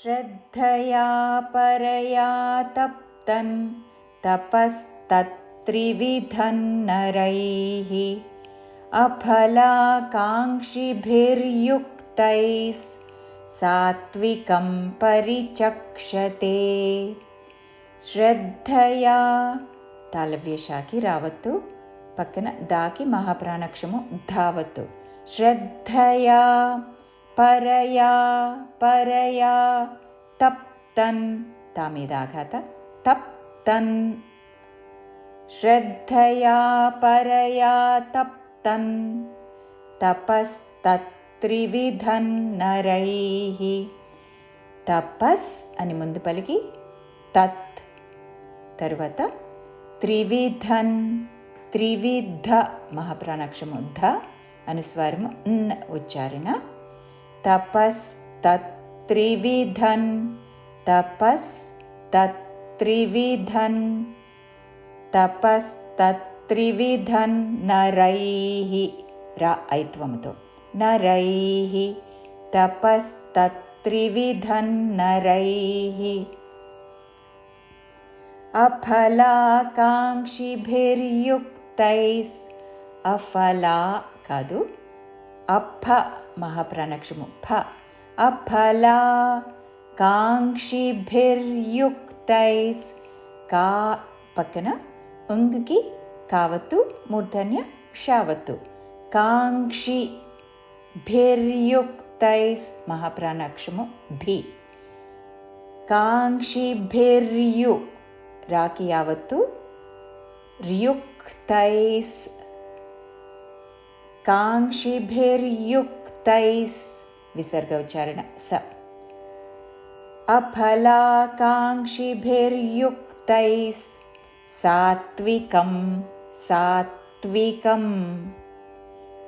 श्रद्धया परया तप्तन् तपस्तत्त्रिविधन्नरैः अफलाकाङ्क्षिभिर्युक्तैः सात्विकं परिचक्षते। శ్రద్ధయా తాళవ్యషాకి రావత్తు, పక్కన దాకి మహాప్రాణాక్షము ధావత్తు. శ్రద్ధయా పరయా పరయా తప్తన్ తా మీద ఆఘాత తప్తన్. శ్రద్ధయా పరయా తప్తన్ తపస్తత్త్రివిధన్నరైః. తపస్ అని ముందు పలికి తత్, తరువాత త్రివిధన్ త్రివిధ మహాప్రాణాక్షము ధ అనుస్వారము న్ ఉచ్చారణ. తపస్ తత్త్రివిధన్ తపస్ తత్త్రివిధన్ తపస్తత్త్రివిధన్ నరైః రా ఐత్వముతో నరైః తపస్తత్త్రివిధన్ నరైః. అఫలాకాంక్షిభిర్యుక్తైః అఫలా కాదు అఫ మహాప్రాణాక్షము ఫ. అఫలా కాంక్షిభిర్యుక్తైః కా పక్కన ఉంగికి కావత్తు మూర్ధన్య షావత్తు. కాంక్షి భిర్యుక్తైః మహాప్రాణాక్షము భి. కాంక్షిభిర్యు రాకి యావత్తు ర్యుక్తైః. కాంక్షిభిర్యుక్తైః విసర్గ ఉచ్చారణ స. అఫలాకాంక్షిభిర్యుక్తైః సాత్వికం సాత్వికం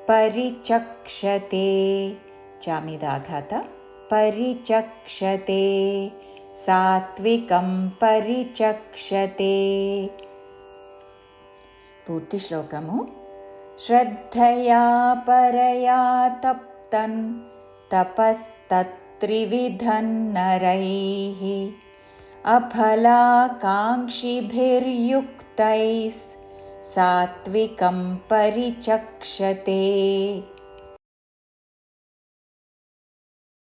పరిచక్షతే. చామిదాఘాత పరిచక్షతే సాత్వికం పరిచక్షతే. పూర్తి శ్లోకము. శ్రద్ధయా పరయా తప్తన్ తపస్తత్త్రివిధన్నరైః అఫలాకాంక్షిభిర్యుక్తైః సాత్వికం పరిచక్షతే.